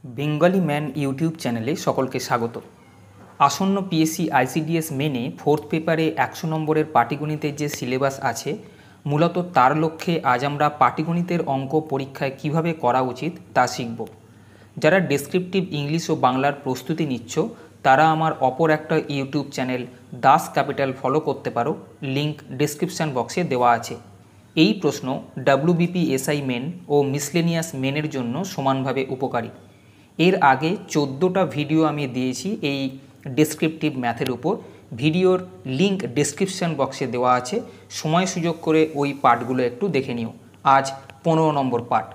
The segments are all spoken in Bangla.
বেঙ্গলি ম্যান ইউটিউব চ্যানেলে সকলকে স্বাগত। আসন্ন পিএসসি আইসিডিএস মেনে 4th পেপারে 100 নম্বরের পাটিগণিতের যে সিলেবাস আছে, মূলত তার লক্ষ্যে আজ আমরা পাটিগণিতের অঙ্ক পরীক্ষায় কিভাবে করা উচিত তা শিখব। যারা ডেসক্রিপটিভ ইংলিশ ও বাংলার প্রস্তুতি নিচ্ছ তারা আমার অপর একটা YouTube channel Das capital follow করতে পারো, লিঙ্ক ডেসক্রিপশান বক্সে দেওয়া আছে। এই প্রশ্ন ডাব্লিউবিপি এসআই মেন ও মিসলেনিয়াস মেনের জন্য সমানভাবে উপকারী। এর আগে 14টা ভিডিও আমি দিয়েছি এই ডেসক্রিপটিভ ম্যাথের উপর। ভিডিওর লিঙ্ক ডেসক্রিপশান বক্সে দেওয়া আছে, সময় সুযোগ করে ওই পার্টগুলো একটু দেখে নিও। আজ 15 নম্বর পার্ট।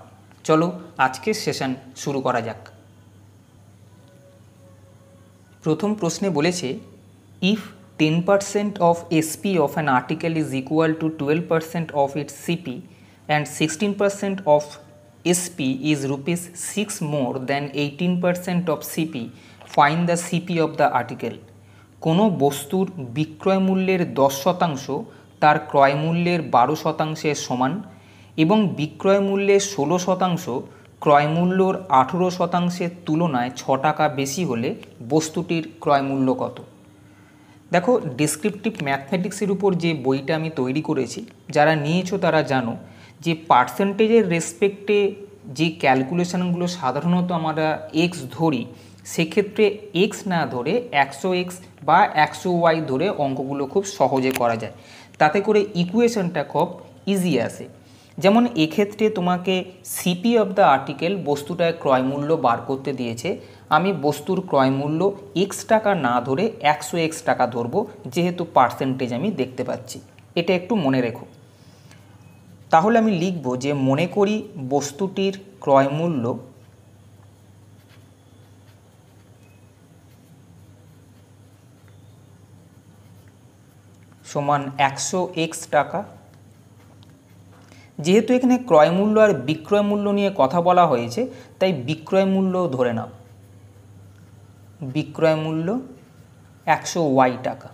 চলো আজকের সেশন শুরু করা যাক। প্রথম প্রশ্নে বলেছে, if 10% of SP of an article is equal to 12% of its CP and 16% of SP is rupees 6 more than 18% of CP, find the CP of the article. কোনো বস্তুর বিক্রয় মূল্যের 10% তার ক্রয় মূল্যের 12%-এর সমান এবং বিক্রয় মূল্যের 16% ক্রয় মূল্যর 18%-এর তুলনায় 6 টাকা বেশি হলে বস্তুটির ক্রয় মূল্য কত? দেখো, ডেসক্রিপটিভ ম্যাথমেটিক্সের উপর যে বইটা আমি তৈরি করেছি, যারা নিয়েছো তারা জানো যে পার্সেন্টেজের রেসপেক্টে যে ক্যালকুলেশনগুলো সাধারণত আমরা এক্স ধরি, সেক্ষেত্রে এক্স না ধরে 100x বা 100y ধরে অঙ্কগুলো খুব সহজে করা যায়। তাতে করে ইকুয়েশনটা খুব ইজি আসে। যেমন এক্ষেত্রে তোমাকে সিপি অফ দ্য আর্টিকেল বস্তুটায় ক্রয় মূল্য বার করতে দিয়েছে। আমি বস্তুর ক্রয় মূল্য x টাকা না ধরে 100x টাকা ধরবো, যেহেতু পার্সেন্টেজ আমি দেখতে পাচ্ছি। এটা একটু মনে রেখো। তাহলে আমি লিখব যে মনে করি বস্তুটির ক্রয় মূল্য সমান 100x টাকা। যেহেতু এখানে ক্রয় মূল্য আর বিক্রয় মূল্য নিয়ে কথা বলা হয়েছে, তাই বিক্রয় মূল্য ধরে নাও। বিক্রয় মূল্য 100y টাকা।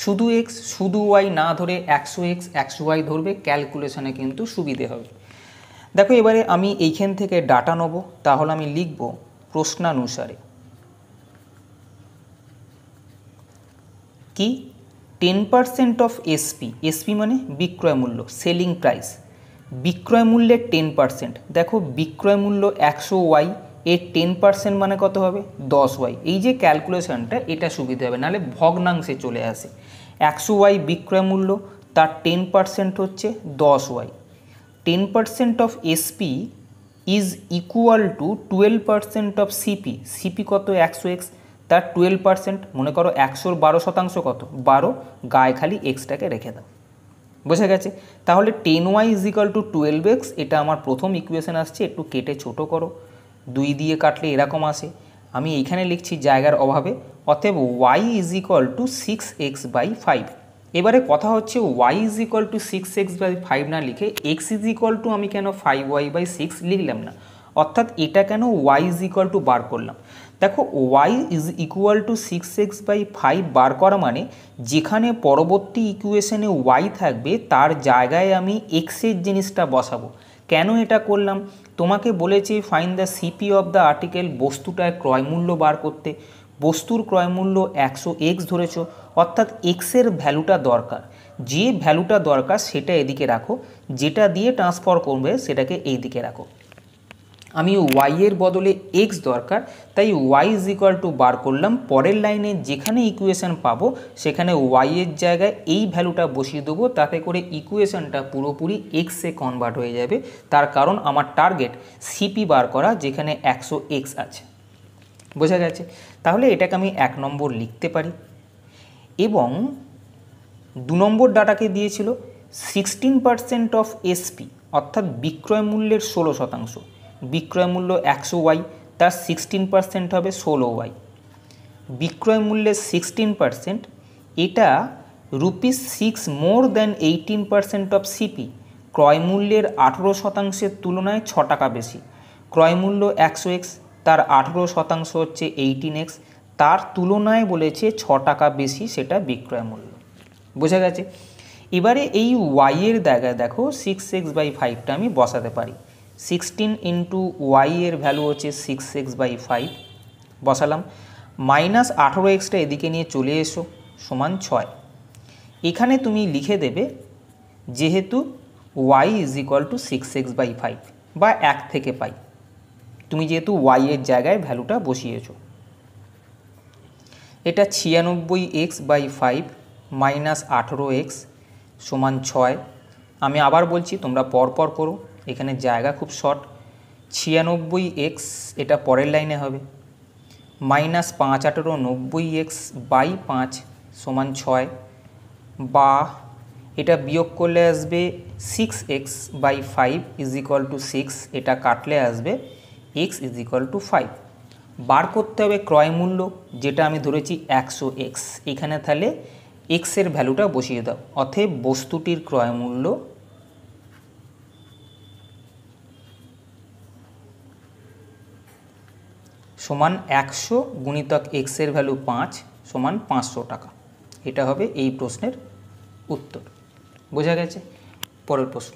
শুধু x শুধু y না ধরে 100x 100y ধরবে, ক্যালকুলেশনে কিন্তু সুবিধে হবে। দেখো, এবারে আমি এইখান থেকে ডাটা নেব। তাহলে আমি লিখব প্রশ্নানুসারে কি 10% অফ এসপি। এসপি মানে বিক্রয় মূল্য, সেলিং প্রাইস। বিক্রয় মূল্যের 10%। দেখো, বিক্রয় মূল্য 100y, এর 10% মানে কত হবে? 10y। এই যে ক্যালকুলেশনটা, এটা সুবিধা হবে, নাহলে ভগ্নাংশে চলে আসে। 100y বিক্রয় মূল্য, তার 10% হচ্ছে 10y। 10% of SP is equal to 12% of CP. CP কত? 100x, তার 12%। মনে করো 100-র 12% কত? 12। গায়ে খালি এক্সটাকে রেখে দাও। বোঝা গেছে? তাহলে 10y is equal to 12x, এটা আমার প্রথম ইকুয়েশন আসছে। একটু কেটে ছোট করো, 2 দিয়ে কাটলে এরকম আসে। আমি এইখানে লিখছি জায়গার অভাবে, অতএব y is equal to 6x/5। এবারে কথা হচ্ছে y is equal to 6x/5 না লিখে x ইজ ইকুয়াল টু আমি কেন 5y/6 লিখলাম না? অর্থাৎ এটা কেন y ইজ ইকুয়াল টু বার করলাম? দেখো, y is equal to 6x/5 বার করা মানে যেখানে পরবর্তী ইকুয়েশনে y থাকবে তার জায়গায় আমি x এর জিনিসটা বসাবো। কেন এটা করলাম? তোমাকে বলেছে find the CP of the article, বস্তুটায় ক্রয় মূল্য বার করতে। বস্তুর ক্রয় মূল্য 100x ধরেছ, অর্থাৎ এক্সের ভ্যালুটা দরকার। যে ভ্যালুটা দরকার সেটা এদিকে রাখো, যেটা দিয়ে ট্রান্সফার করবে সেটাকে এই দিকে রাখো। আমি y এর বদলে x দরকার, তাই y ইজ ইকুয়াল টু বার করলাম। পরের লাইনে যেখানে ইকুয়েশন পাবো সেখানে y এর জায়গায় এই ভ্যালুটা বসিয়ে দেবো, তাতে করে ইকুয়েশনটা পুরোপুরি এক্সে কনভার্ট হয়ে যাবে। তার কারণ আমার টার্গেট সিপি বার করা, যেখানে 100x আছে। বোঝা গেছে? তাহলে এটাকে আমি 1 নম্বর লিখতে পারি। এবং 2 নম্বর ডাটাকে দিয়েছিল 16% অফ এসপি, অর্থাৎ বিক্রয় মূল্যের 16%। বিক্রয় মূল্য 100y, তার 16% হবে 16y। বিক্রয় মূল্যের 16%, এটা ₹6 মোর দ্যান 18% অফ সিপি। ক্রয় মূল্যের 18%-এর তুলনায় 6 টাকা বেশি। ক্রয় মূল্য 100x, তার 18% হচ্ছে 18x, তার তুলনায় বলেছে 6 টাকা বেশি, সেটা বিক্রয় মূল্য। বোঝা গেছে? এবারে এই y এর জায়গায় দেখো 6x/5টা আমি বসাতে পারি। 16 ইন্টু ওয়াই এর ভ্যালু হচ্ছে 6x/5 বসালাম, মাইনাস 18x এদিকে নিয়ে চলে এসো সমান 6। এখানে তুমি লিখে দেবে যেহেতু y = 6x/5 বা 1 থেকে পাই, তুমি যেহেতু y এর জায়গায় ভ্যালুটা বসিয়েছো। এটা 96x/5 মাইনাস 18x সমান 6। আমি আবার বলছি, তোমরা পরপর করো, এখানে জায়গা খুব শর্ট। 96x এটা পরের লাইনে হবে, মাইনাস 5 × 18 90x/5 সমান 6, বা এটা বিয়োগ করলে আসবে 6x/5 = 6, এটা কাটলে আসবে x = 5। বার করতে হবে ক্রয় মূল্য, যেটা আমি ধরেছি 100x। এখানে তাহলে x এর ভ্যালুটা বসিয়ে দাও, অতএব বস্তুটির ক্রয় মূল্য সমান 100 গুণিতক x এর ভ্যালু 5 সমান 500 টাকা। এটা হবে এই প্রশ্নের উত্তর। বোঝা গেছে? পরের প্রশ্ন।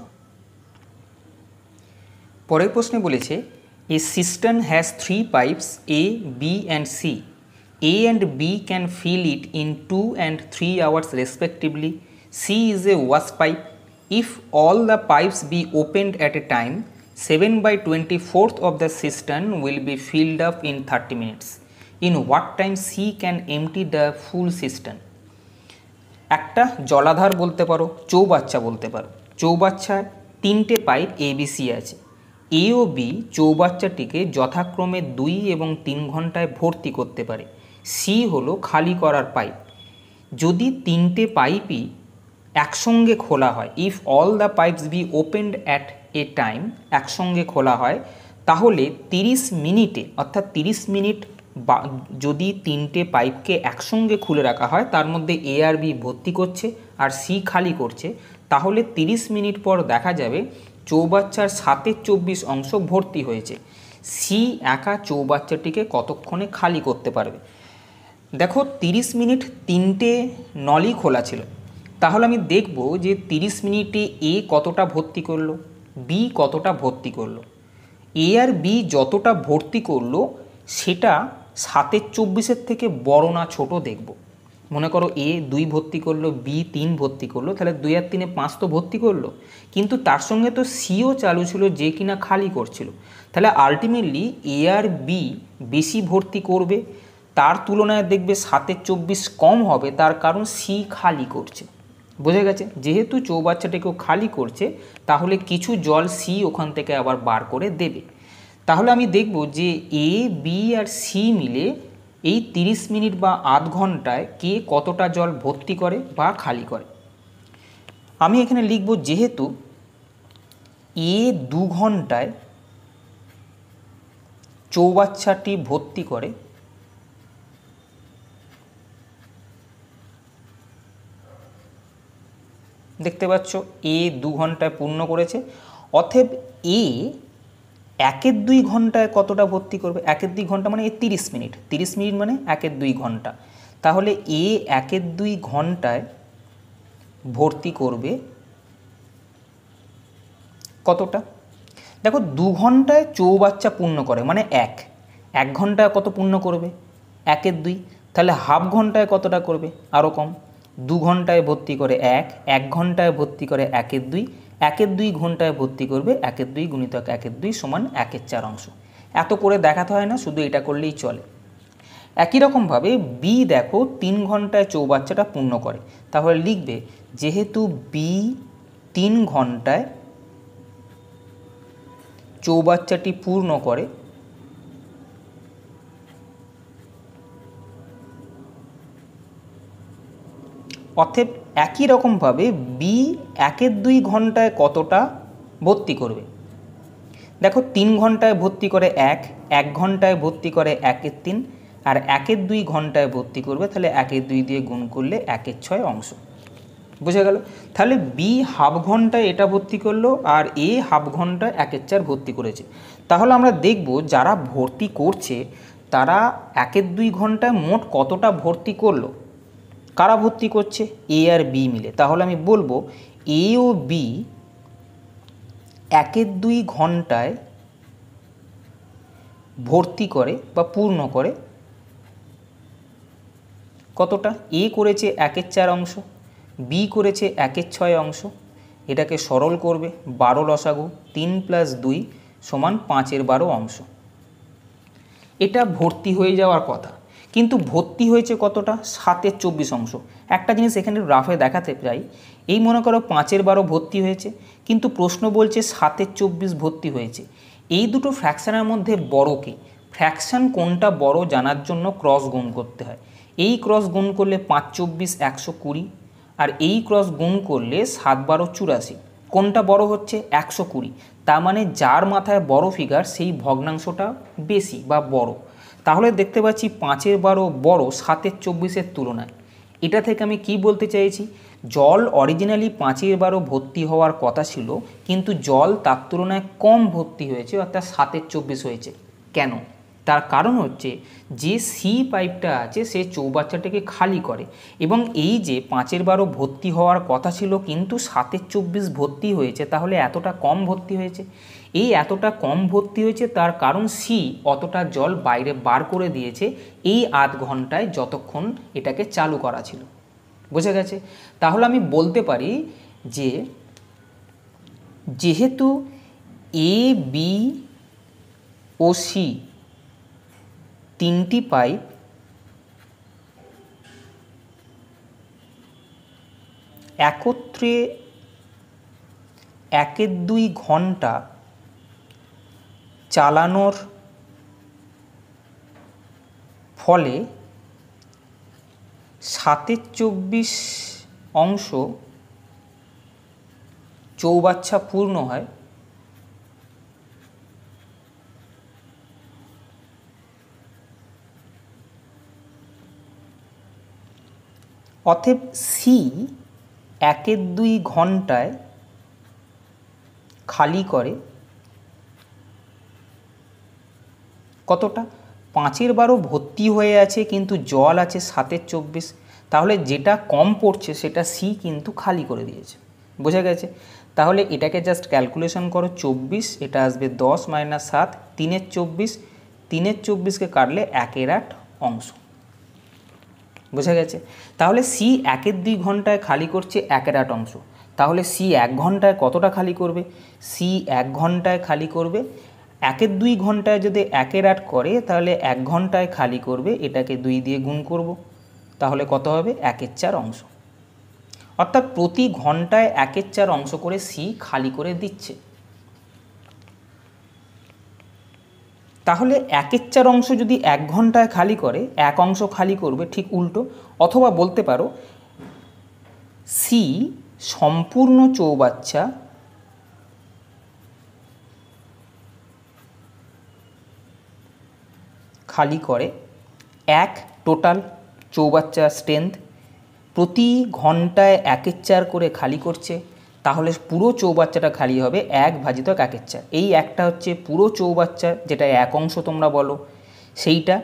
পরের প্রশ্নে বলেছে a cistern has 3 pipes A, B and C. A and B can fill it in 2 and 3 hours respectively. C is a wash pipe. If all the pipes be opened at a time, 7/24 of the cistern will be filled up in 30 minutes. In what time C can empty the full cistern? একটা জলাধার বলতে পারো, চৌবাচ্চা বলতে পারো। চৌবাচ্চায় 3টে পাইপ ABC আছে। এ ও বি চৌবাচ্চাটিকে যথাক্রমে 2 এবং 3 ঘন্টায় ভর্তি করতে পারে। সি হলো খালি করার পাইপ। যদি 3টে পাইপই একসঙ্গে খোলা হয়, if all the pipes be opened at a time, একসঙ্গে খোলা হয়, তাহলে 30 মিনিটে, অর্থাৎ 30 মিনিট যদি 3টে পাইপকে একসঙ্গে খুলে রাখা হয়, তার মধ্যে এ আর বি ভর্তি করছে আর সি খালি করছে, তাহলে 30 মিনিট পর দেখা যাবে চৌবাচ্চার 7/24 অংশ ভর্তি হয়েছে। সি একা চৌবাচ্চাটিকে কতক্ষণে খালি করতে পারবে? দেখো 30 মিনিট 3টে নলই খোলা ছিল, তাহলে আমি দেখব যে 30 মিনিটে এ কতটা ভর্তি করলো, বি কতটা ভর্তি করলো। এ আর বি যতটা ভর্তি করলো সেটা 7/24 থেকে বড় না ছোট দেখব। মনে করো এ 2 ভর্তি করলো, বি 3 ভর্তি করলো, তাহলে 2 আর 3 5 তো ভর্তি করলো, কিন্তু তার সঙ্গে তো সিও চালু ছিল যে কিনা খালি করছিল। তাহলে আলটিমেটলি এ আর বি বেশি ভর্তি করবে, তার তুলনায় দেখবে 7/24 কম হবে, তার কারণ সি খালি করছে। বোঝা গেছে? যেহেতু চৌবাচ্চাটাকেও খালি করছে, তাহলে কিছু জল সি ওখান থেকে আবার বার করে দেবে। তাহলে আমি দেখব যে এ, বি আর সি মিলে এই 30 মিনিট বা আধ ঘন্টায় কে কতটা জল ভর্তি করে বা খালি করে। আমি এখানে লিখব যেহেতু এ 2 ঘন্টায় চৌবাচ্চাটি ভর্তি করে, দেখতে পাচ্ছ এ 2 ঘন্টায় পূর্ণ করেছে, অতএব এ 1/2 ঘন্টায় কতটা ভর্তি করবে? 1/2 ঘন্টা মানে 30 মিনিট, 30 মিনিট মানে 1/2 ঘন্টা। তাহলে এ 1/2 ঘন্টায় ভর্তি করবে কতটা? দেখো 2 ঘন্টায় চৌবাচ্চা পূর্ণ করে মানে 1 ঘন্টায় কত পূর্ণ করবে? 1/2। তাহলে হাফ ঘন্টায় কতটা করবে? আরও কম। 2 ঘন্টায় ভর্তি করে 1 ঘন্টায় ভর্তি করে 1/2, 1/2 ঘন্টায় ভর্তি করবে 1/2 গুণিতক 1/2 সমান 1/4 অংশ। এত করে দেখাতে হয় না, শুধু এটা করলেই চলে। একই রকমভাবে বি দেখো 3 ঘন্টায় চৌবাচ্চাটা পূর্ণ করে, তাহলে লিখবে যেহেতু বি 3 ঘন্টায় চৌবাচ্চাটি পূর্ণ করে, অতএব একই রকমভাবে বি 1/2 ঘন্টায় কতটা ভর্তি করবে? দেখো 3 ঘন্টায় ভর্তি করে 1 ঘন্টায় ভর্তি করে 1/3, আর 1/2 ঘন্টায় ভর্তি করবে, তাহলে 1/2 দিয়ে গুণ করলে 1/6 অংশ। বোঝা গেল? তাহলে বি হাফ ঘন্টায় এটা ভর্তি করলো আর এ হাফ ঘন্টায় 1/4 ভর্তি করেছে। তাহলে আমরা দেখব যারা ভর্তি করছে তারা 1/2 ঘন্টায় মোট কতটা ভর্তি করলো। কারা ভর্তি করছে? এ আর বি মিলে। তাহলে আমি বলবো এ ও বি 1-2 ঘন্টায় ভর্তি করে বা পূর্ণ করে কতটা? এ করেছে 1/4 অংশ, বি করেছে 1/6 অংশ। এটাকে সরল করবে, 12 লসাগু 3 + 2 = 5/12 অংশ। এটা ভর্তি হয়ে যাওয়ার কথা, কিন্তু ভর্তি হয়েছে কতটা? 7/24 অংশ। একটা জিনিস এখানে রাফে দেখাতে চাই, এই মনে করো 5/12 ভর্তি হয়েছে, কিন্তু প্রশ্ন বলছে 7/24 ভর্তি হয়েছে। এই দুটো ফ্র্যাকশানের মধ্যে বড় কে? ফ্র্যাকশান কোনটা বড় জানার জন্য ক্রস গুণ করতে হয়। এই ক্রস গুণ করলে 5/24 120, আর এই ক্রস গুণ করলে 7/12 84। কোনটা বড় হচ্ছে? 120। তার মানে যার মাথায় বড় ফিগার সেই ভগ্নাংশটা বেশি বা বড়। তাহলে দেখতে পাচ্ছি 5/12 বড় 7/24 তুলনায়। এটা থেকে আমি কি বলতে চাইছি? জল অরিজিনালি 5/12 ভর্তি হওয়ার কথা ছিল, কিন্তু জল তার তুলনায় কম ভর্তি হয়েছে, অর্থাৎ 7/24 হয়েছে। কেন? তার কারণ হচ্ছে যে সি পাইপটা আছে সে চৌবাচ্চাটাকে খালি করে, এবং এই যে 5/12 ভর্তি হওয়ার কথা ছিল কিন্তু 7/24 ভর্তি হয়েছে, তাহলে এতটা কম ভর্তি হয়েছে। এই এতটা কম ভর্তি হয়েছে তার কারণ সি অতটা জল বাইরে বার করে দিয়েছে এই আধ ঘন্টায় যতক্ষণ এটাকে চালু করা ছিল। বোঝা গেছে? তাহলে আমি বলতে পারি যে যেহেতু এ, বি ও সি তিনটি পাইপ একত্রে 1-2 ঘন্টা চালানোর ফলে 7/24 অংশ চৌবাচ্চা পূর্ণ হয়, অতএব সি 1-2 ঘন্টায় খালি করে কতটা? 5/12 ভর্তি হয়ে আছে কিন্তু জল আছে 7/24, তাহলে যেটা কম পড়ছে সেটা সি কিন্তু খালি করে দিয়েছে। বোঝা গেছে? তাহলে এটাকে জাস্ট ক্যালকুলেশন করো, 24, এটা আসবে 10 - 7, 3/24, 3/24কে কাটলে 1/8 অংশ। বোঝা গেছে? তাহলে সি 1-2 ঘন্টায় খালি করছে 1/8 অংশ। তাহলে সি 1 ঘন্টায় কতটা খালি করবে? সি 1 ঘন্টায় খালি করবে 1-2 ঘন্টায় যদি 1/8 করে তাহলে 1 ঘন্টায় খালি করবে, এটাকে 2 দিয়ে গুণ করব, তাহলে কত হবে? 1/4 অংশ। অর্থাৎ প্রতি ঘন্টায় 1/4 অংশ করে সি খালি করে দিচ্ছে। তাহলে 1/4 অংশ যদি 1 ঘন্টায় খালি করে, 1 অংশ খালি করবে, ঠিক উল্টো। অথবা বলতে পারো সি সম্পূর্ণ চৌবাচ্চা খালি করে 1 টোটাল চৌবাচ্চা স্ট্রেংথ, প্রতি ঘন্টায় 1/4 করে খালি করছে, তাহলে পুরো চৌবাচ্চাটা খালি হবে 1/1/4। এই একটা হচ্ছে পুরো চৌবাচ্চা, যেটা 1 অংশ তোমরা বলো, সেইটা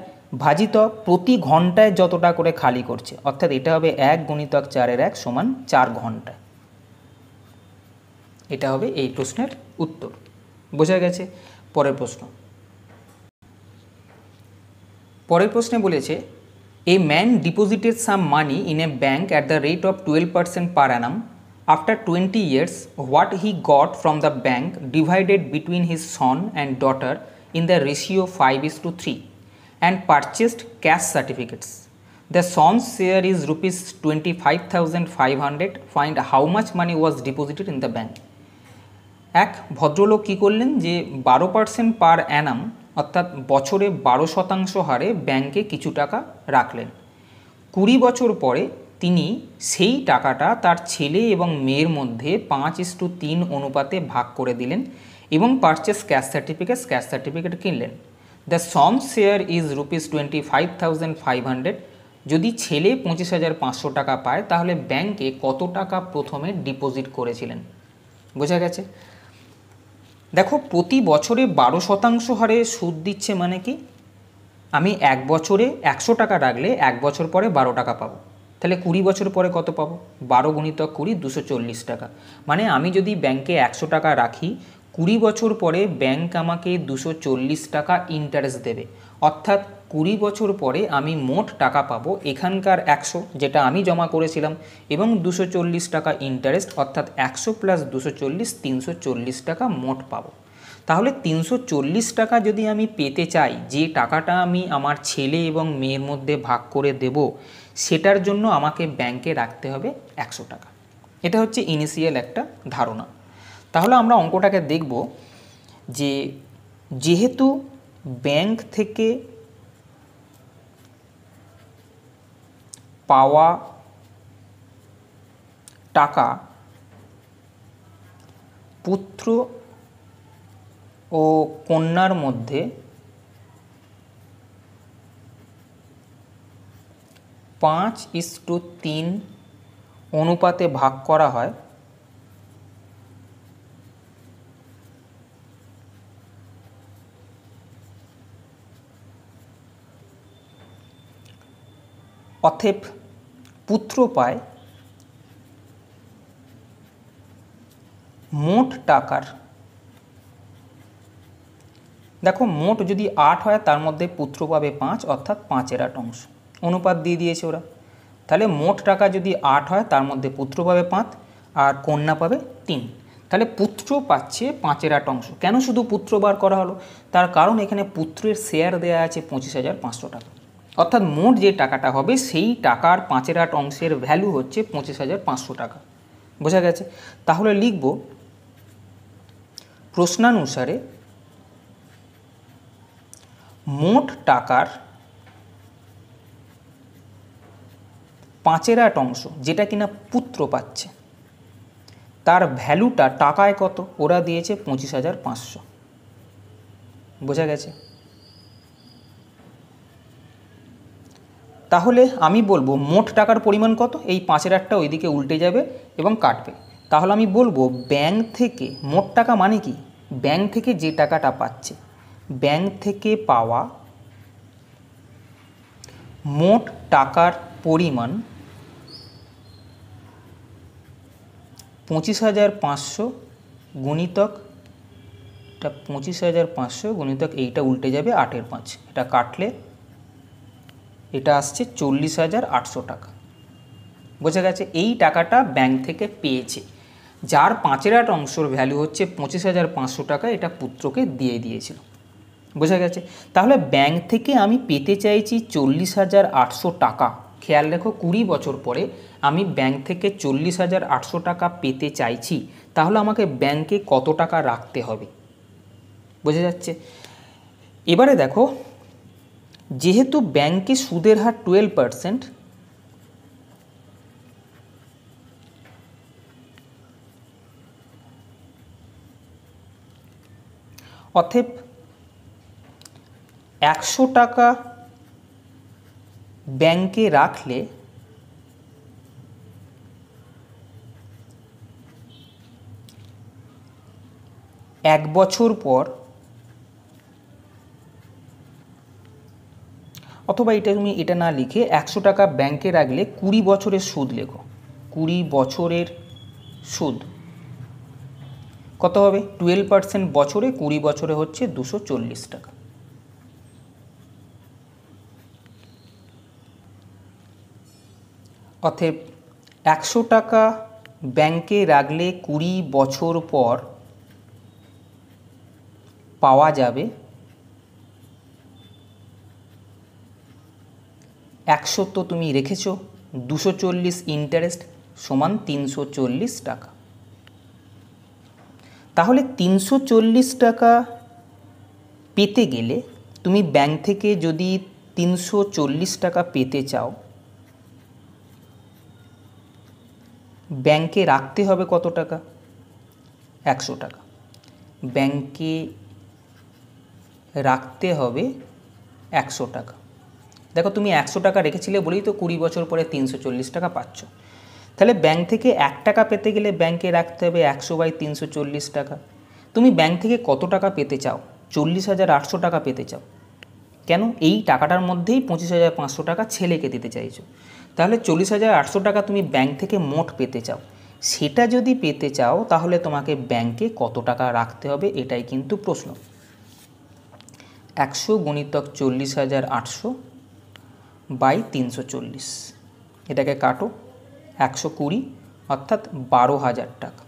ভাজিত প্রতি ঘন্টায় যতটা করে খালি করছে, অর্থাৎ এটা হবে 1 × 4/1 = 4 ঘন্টা। এটা হবে এই প্রশ্নের উত্তর। বোঝা গেছে? পরের প্রশ্ন। পরের প্রশ্নে বলেছে a man deposited some money in a bank at the rate of 12% per Anam. After 20 years, what he got from the bank divided between his son and daughter in the ratio 5:3 and purchased cash certificates. The son's share is rupees 25,500. Find how much money was deposited in the bank. এক ভদ্রলোক কী করলেন যে 12% পার অ্যানাম অর্থাৎ বছরে 12% হারে ব্যাংকে কিছু টাকা রাখলেন। 20 বছর পরে তিনি সেই টাকাটা তার ছেলে এবং মেয়ের মধ্যে 5:3 অনুপাতে ভাগ করে দিলেন এবং পারচেস ক্যাশ সার্টিফিকেট কিনলেন। The son share is rupees 25,500। যদি ছেলে 25,500 টাকা পায় তাহলে ব্যাংকে কত টাকা প্রথমে ডিপোজিট করেছিলেন? বোঝা গেছে? দেখো, প্রতি বছরে 12% হারে সুদ দিচ্ছে মানে কি? আমি 1 বছরে 100 টাকা রাখলে 1 বছর পরে 12 টাকা পাবো, তাহলে 20 বছর পরে কত পাবো? 12 × 20 240 টাকা। মানে আমি যদি ব্যাংকে 100 টাকা রাখি, 20 বছর পরে ব্যাংক আমাকে 240 টাকা ইন্টারেস্ট দেবে, অর্থাৎ 20 বছর পরে আমি মোট টাকা পাবো এখানকার 100 যেটা আমি জমা করেছিলাম এবং 240 টাকা ইন্টারেস্ট, অর্থাৎ 100 প্লাস 240 340 টাকা মোট পাবো। তাহলে 340 টাকা যদি আমি পেতে চাই, যে টাকাটা আমি আমার ছেলে এবং মেয়ের মধ্যে ভাগ করে দেব, সেটার জন্য আমাকে ব্যাংকে রাখতে হবে 100 টাকা। এটা হচ্ছে ইনিশিয়াল একটা ধারণা। তাহলে আমরা অঙ্কটাকে দেখব যে যেহেতু ব্যাংক থেকে পাওয়া টাকা পুত্র ও কন্যার মধ্যে 5:3 অনুপাতে ভাগ করা হয়, অতএব পুত্র পায় মোট টাকার, দেখো মোট যদি 8 হয় তার মধ্যে পুত্র পাবে 5, অর্থাৎ 5/8 অংশ, অনুপাত দিয়ে দিয়েছে ওরা। তাহলে মোট টাকা যদি 8 হয় তার মধ্যে পুত্র পাবে 5 আর কন্যা পাবে 3, তাহলে পুত্র পাচ্ছে 5/8 অংশ। কেন শুধু পুত্র বার করা হলো? তার কারণ এখানে পুত্রের শেয়ার দেওয়া আছে 25,500 টাকা, অর্থাৎ মোট যে টাকাটা হবে সেই টাকার 5/8 অংশের ভ্যালু হচ্ছে 25,500 টাকা। বোঝা গেছে? তাহলে লিখব প্রশ্নানুসারে মোট টাকার 5/8 অংশ যেটা কিনা পুত্র পাচ্ছে, তার ভ্যালুটা টাকায় কত? ওরা দিয়েছে 25,500। বোঝা গেছে? তাহলে আমি বলবো মোট টাকার পরিমাণ কত? এই 5/8টা ওইদিকে উল্টে যাবে এবং কাটবে। তাহলে আমি বলবো ব্যাংক থেকে মোট টাকা মানে কি? ব্যাংক থেকে যে টাকাটা পাচ্ছে, ব্যাংক থেকে পাওয়া মোট টাকার পরিমাণ 25,500 গুণিতক, এটা 25,500 গুণিতক এইটা উল্টে যাবে 8-এর 5, এটা কাটলে এটা আসছে 40,800 টাকা। বোঝা গেছে? এই টাকাটা ব্যাংক থেকে পেয়েছে, যার 5/8 অংশের ভ্যালু হচ্ছে 25,500 টাকা, এটা পুত্রকে দিয়ে দিয়েছিল। বোঝা গেছে? তাহলে ব্যাংক থেকে আমি পেতে চাইছি 40,800 টাকা। খেয়াল রেখো, 20 বছর পরে আমি ব্যাংক থেকে 40,800 টাকা পেতে চাইছি, তাহলে আমাকে ব্যাংকে কত টাকা রাখতে হবে? বোঝা যাচ্ছে? এবারে দেখো, যেহেতু ব্যাংকে সুদের হার 12%, অতএব 100 টাকা ব্যাংকে রাখলে এক বছর পর, অথবা এটা তুমি এটা না লিখে 100 টাকা ব্যাংকে রাখলে 20 বছরের সুদ লেখো। 20 বছরের সুদ কত হবে? 12% বছরে, 20 বছরে হচ্ছে 240 টাকা। অতএব 100 টাকা ব্যাংকে রাখলে 20 বছর পর পাওয়া যাবে 100, তো তুমি রেখেছো, 240 ইন্টারেস্ট সমান 340 টাকা। তাহলে 340 টাকা পেতে গেলে তুমি ব্যাংক থেকে যদি 340 টাকা পেতে চাও, ব্যাংকে রাখতে হবে কত টাকা? 100 টাকা। ব্যাংকে রাখতে হবে 100 টাকা। দেখো, তুমি 100 টাকা রেখেছিলে বলেই তো 20 বছর পরে 340 টাকা পাচ্ছ। তাহলে ব্যাংক থেকে 1 টাকা পেতে গেলে ব্যাংকে রাখতে হবে 100/340 টাকা। তুমি ব্যাংক থেকে কত টাকা পেতে চাও? 40,800 টাকা পেতে চাও। কেন? এই টাকাটার মধ্যেই 25,500 টাকা ছেলেকে দিতে চাইছো। তাহলে 40,800 টাকা তুমি ব্যাংক থেকে মোট পেতে চাও, সেটা যদি পেতে চাও তাহলে তোমাকে ব্যাংকে কত টাকা রাখতে হবে এটাই কিন্তু প্রশ্ন। 100 গুণিতক 40,800 বাই 340, এটাকে কাটো, 120 অর্থাৎ 12,000 টাকা।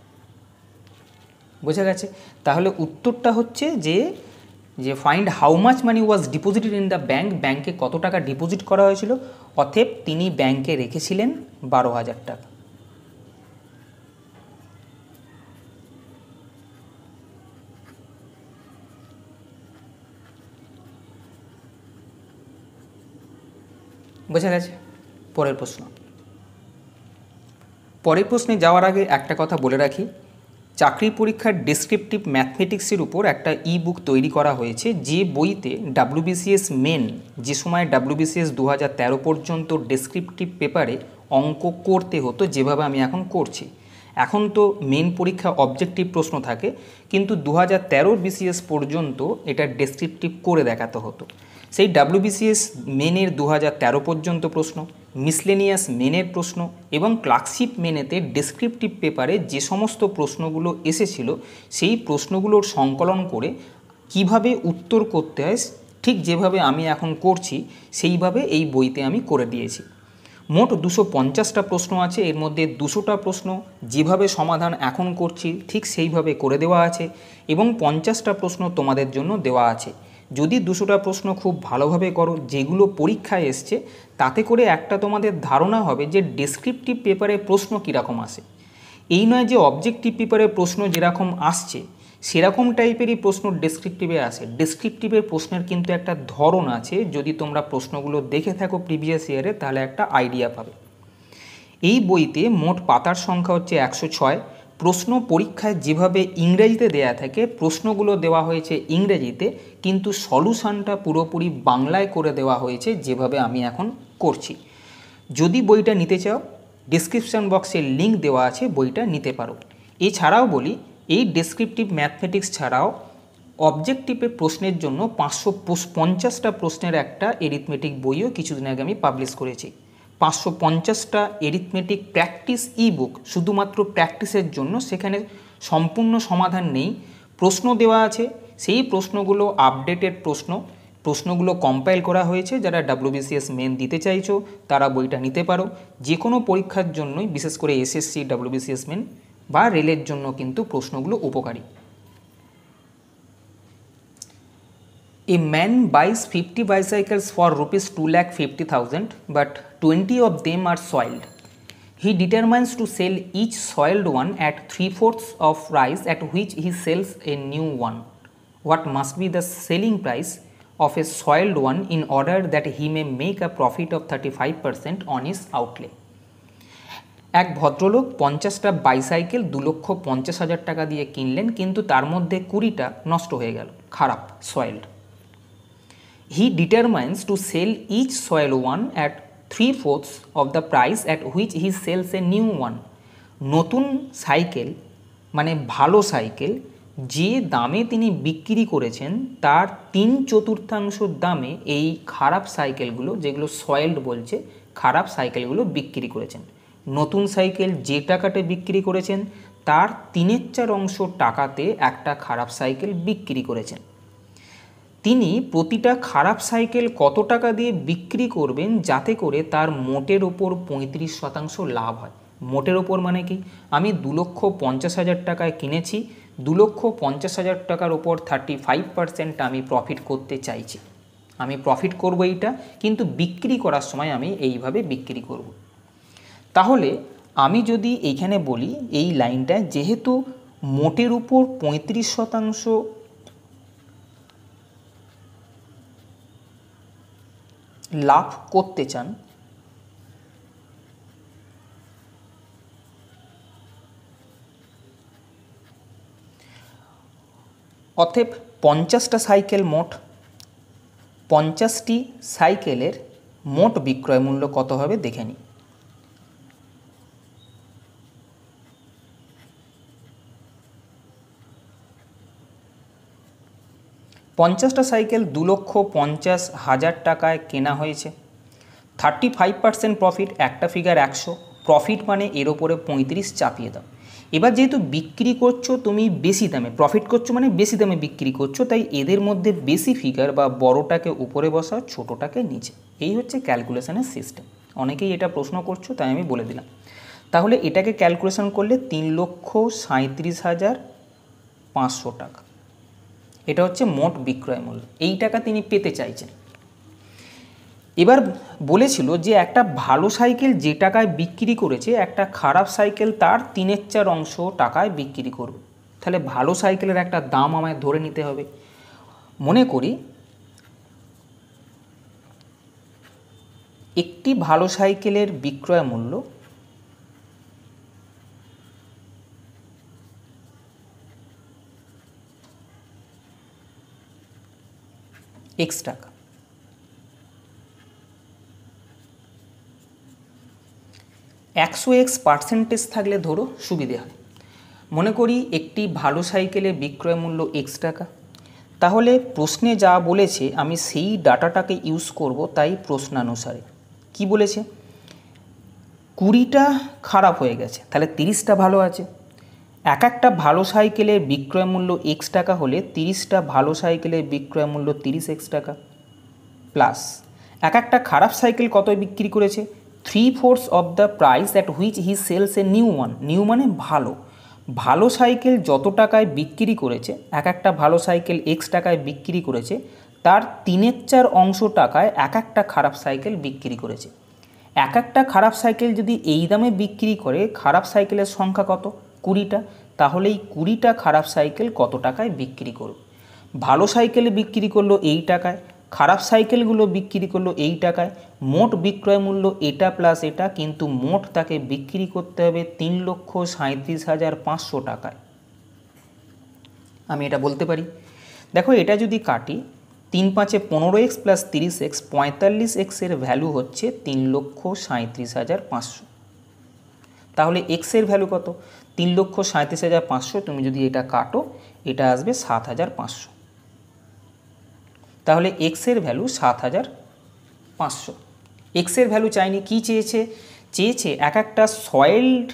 বোঝা গেছে? তাহলে উত্তরটা হচ্ছে যে find how much money was deposited in the bank, ব্যাংকে কত টাকা ডিপোজিট করা হয়েছিল, অতএব তিনি ব্যাংকে রেখেছিলেন 12,000 টাকা। বোঝা গেছে? পরের প্রশ্ন। পরের প্রশ্নে যাওয়ার আগে একটা কথা বলে রাখি, চাকরি পরীক্ষার ডেসক্রিপটিভ ম্যাথমেটিক্সের উপর একটা ই বুক তৈরি করা হয়েছে, যে বইতে WBCS মেন, যে সময় WBCS 2013 পর্যন্ত ডেসক্রিপটিভ পেপারে অঙ্ক করতে হতো যেভাবে আমি এখন করছি। এখন তো মেন পরীক্ষা অবজেক্টিভ প্রশ্ন থাকে, কিন্তু 2013 BCS পর্যন্ত এটা ডেসক্রিপটিভ করে দেখাতে হতো। সেই WBCS মেনের 2013 পর্যন্ত প্রশ্ন, মিসলেনিয়াস মেনের প্রশ্ন এবং ক্লার্কশিপ মেনেতে ডেসক্রিপটিভ পেপারে যে সমস্ত প্রশ্নগুলো এসেছিল সেই প্রশ্নগুলোর সংকলন করে কিভাবে উত্তর করতে হয় ঠিক যেভাবে আমি এখন করছি সেইভাবে এই বইতে আমি করে দিয়েছি। মোট 250টা প্রশ্ন আছে, এর মধ্যে 200টা প্রশ্ন যেভাবে সমাধান এখন করছি ঠিক সেইভাবে করে দেওয়া আছে এবং 50টা প্রশ্ন তোমাদের জন্য দেওয়া আছে। যদি 200টা প্রশ্ন খুব ভালোভাবে করো যেগুলো পরীক্ষায় এসছে, তাতে করে একটা তোমাদের ধারণা হবে যে ডেসক্রিপটিভ পেপারে প্রশ্ন কীরকম আসে। এই নয় যে অবজেক্টিভ পেপারে প্রশ্ন যেরকম আসছে সেরকম টাইপেরই প্রশ্ন ডেসক্রিপটিভে আসে। ডেসক্রিপটিভের প্রশ্নের কিন্তু একটা ধরন আছে, যদি তোমরা প্রশ্নগুলো দেখে থাকো প্রিভিয়াস ইয়ারে তাহলে একটা আইডিয়া পাবে। এই বইতে মোট পাতার সংখ্যা হচ্ছে 106। প্রশ্ন পরীক্ষায় যেভাবে ইংরেজিতে দেয়া থাকে প্রশ্নগুলো দেওয়া হয়েছে ইংরেজিতে, কিন্তু সলিউশনটা পুরোপুরি বাংলায় করে দেওয়া হয়েছে যেভাবে আমি এখন করছি। যদি বইটা নিতে চাও ডেসক্রিপশন বক্সে লিঙ্ক দেওয়া আছে, বইটা নিতে পারো। এছাড়াও বলি, এই ডেসক্রিপটিভ ম্যাথমেটিক্স ছাড়াও অবজেক্টিভের প্রশ্নের জন্য 550টা প্রশ্নের একটা এরিথমেটিক বইও কিছুদিন আগে আমি পাবলিশ করেছি। 550টা এরিথমেটিক প্র্যাকটিস ই বুক শুধুমাত্র প্র্যাকটিসের জন্য, সেখানে সম্পূর্ণ সমাধান নেই, প্রশ্ন দেওয়া আছে, সেই প্রশ্নগুলো আপডেটেড প্রশ্নগুলো কম্পাইল করা হয়েছে। যারা WBCS মেন দিতে চাইছো তারা বইটা নিতে পারো। যে কোনো পরীক্ষার জন্যই, বিশেষ করে SSC WBCS মেন বা রেলের জন্য কিন্তু প্রশ্নগুলো উপকারী। A man buys 50 bicycles for rupees 2,50,000 but 20 of them are soiled. He determines to sell each soiled one at 3/4 of price at which he sells a new one. What must be the selling price of a soiled one in order that he may make a profit of 35% on his outlay? এক ভদ্রলোক 50টা বাইসাইকেল 2,50,000 টাকা দিয়ে কিনলেন, কিন্তু তার মধ্যে 20টা নষ্ট হয়ে গেল, খারাপ, সয়েলড। He determines to sell each soiled one at 3/4 of the price at which he sells a new one. নতুন সাইকেল মানে ভালো সাইকেল যে দামে তিনি বিক্রি করেছেন তার 3/4 দামে এই খারাপ সাইকেলগুলো, যেগুলো সয়েলড বলছে, খারাপ সাইকেলগুলো বিক্রি করেছেন। নতুন সাইকেল যে টাকাতে বিক্রি করেছেন তার 3/4 টাকাতে একটা খারাপ সাইকেল বিক্রি করেছেন। তিনি প্রতিটা খারাপ সাইকেল কত টাকা দিয়ে বিক্রি করবেন যাতে করে তার মোটের ওপর 35% লাভ হয়। মোটের ওপর মানে কি, আমি 2,50,000 টাকায় কিনেছি, 2,50,000 টাকার ওপর 35% আমি প্রফিট করতে চাইছি। আমি প্রফিট করব এইটা, কিন্তু বিক্রি করার সময় আমি এইভাবে বিক্রি করব। তাহলে আমি যদি এইখানে বলি এই লাইনটা, যেহেতু মোটের উপর 35% লাভ করতে চান, অতএব 50টা সাইকেল মোট, 50টি সাইকেলের মোট বিক্রয় মূল্য কত হবে দেখে নিই। পঞ্চাশটা সাইকেল 2,50,000 টাকায় কেনা হয়েছে, 35% প্রফিট, একটা ফিগার 100, প্রফিট মানে এর ওপরে 35 চাপিয়ে দাও। এবার যেহেতু বিক্রি করছো তুমি বেশি দামে, প্রফিট করছো মানে বেশি দামে বিক্রি করছো, তাই এদের মধ্যে বেশি ফিগার বা বড়টাকে উপরে বসাও, ছোটোটাকে নিচে। এই হচ্ছে ক্যালকুলেশনের সিস্টেম। অনেকেই এটা প্রশ্ন করছো, তাই আমি বলে দিলাম। তাহলে এটাকে ক্যালকুলেশন করলে 3,37,500 টাকা, এটা হচ্ছে মোট বিক্রয় মূল্য। এই টাকা তিনি পেতে চাইছেন। এবার বলেছিল যে একটা ভালো সাইকেল যে টাকায় বিক্রি করেছে, একটা খারাপ সাইকেল তার 3/4 অংশ টাকায় বিক্রি করবে। তাহলে ভালো সাইকেলের একটা দাম আমায় ধরে নিতে হবে। মনে করি একটি ভালো সাইকেলের বিক্রয় মূল্য X টাকা। $100 থাকলে ধরো সুবিধে হয়। মনে করি একটি ভালো সাইকেলের বিক্রয় মূল্য X টাকা। তাহলে প্রশ্নে যা বলেছে আমি সেই ডাটাটাকে ইউজ করব। তাই প্রশ্নানুসারে কি বলেছে, 20টা খারাপ হয়ে গেছে, তাহলে 30টা ভালো আছে। একটা ভালো সাইকেলের বিক্রয় মূল্য X টাকা হলে 30টা ভালো সাইকেলের বিক্রয় মূল্য 30X টাকা, প্লাস একটা খারাপ সাইকেল কত বিক্রি করেছে, 3/4 of the price at which he sells a new one. New মানে ভালো, ভালো সাইকেল যত টাকায় বিক্রি করেছে, একটা ভালো সাইকেল X টাকায় বিক্রি করেছে, তার 3/4 অংশ টাকায় একটা খারাপ সাইকেল বিক্রি করেছে। একটা খারাপ সাইকেল যদি এই দামে বিক্রি করে, খারাপ সাইকেলের সংখ্যা কত, 20টা, তাহলে এই 20টা খারাপ সাইকেল কত টাকায় বিক্রি করবে। ভালো সাইকেল বিক্রি করলো এই টাকায়, খারাপ সাইকেলগুলো বিক্রি করলো এই টাকায়, মোট বিক্রয় মূল্য এটা প্লাস এটা, কিন্তু মোট তাকে বিক্রি করতে হবে 3,37,500 টাকায়। আমি এটা বলতে পারি, দেখো এটা যদি কাটি, 3×5 = 15x প্লাস 30x, 45x এর ভ্যালু হচ্ছে 3,37,500। তাহলে x এর ভ্যালু কত, 3,37,500। তুমি যদি এটা কাটো, এটা আসবে 7,500। তাহলে x এর ভ্যালু 7,500। x এর ভ্যালু চাইনি, কি চেয়েছে, একটা soiled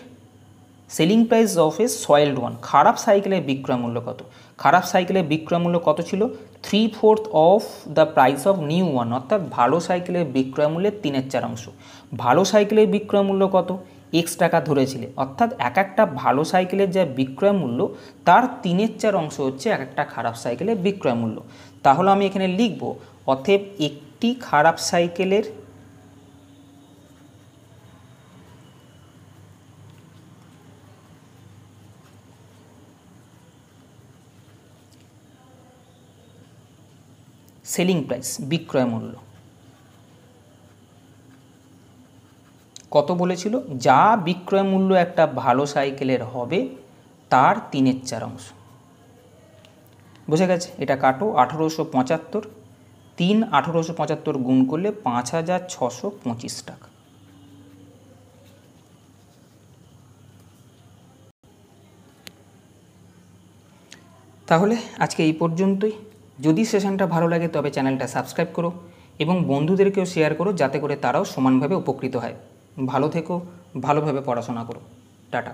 selling price of a soiled one. খারাপ সাইকেলের বিক্রয় মূল্য কত, খারাপ সাইকেলের বিক্রয় মূল্য কত ছিল, 3/4 of the price of new one, অর্থাৎ ভালো সাইকেলের বিক্রয় মূল্যের 3/4 অংশ। ভালো সাইকেলের বিক্রয় মূল্য কত, X টাকা ধরেছিলে, অর্থাৎ একটা ভালো সাইকেলের যা বিক্রয় মূল্য তার 3/4 অংশ হচ্ছে একটা খারাপ সাইকেলের বিক্রয় মূল্য। তাহলে আমি এখানে লিখব, অতএব একটি খারাপ সাইকেলের সেলিং প্রাইস, বিক্রয় মূল্য কত বলেছিল, যা বিক্রয় মূল্য একটা ভালো সাইকেলের হবে তার 3/4 অংশ। বুঝে গেছে? এটা কাটো, 1875, 1875 গুণ করলে 5,625 টাকা। তাহলে আজকে এই পর্যন্তই। যদি সেশনটা ভালো লাগে তবে চ্যানেলটা সাবস্ক্রাইব করো এবং বন্ধুদেরকেও শেয়ার করো, যাতে করে তারাও সমানভাবে উপকৃত হয়। ভালো থেকো, ভালোভাবে পড়াশোনা করো। টাটা।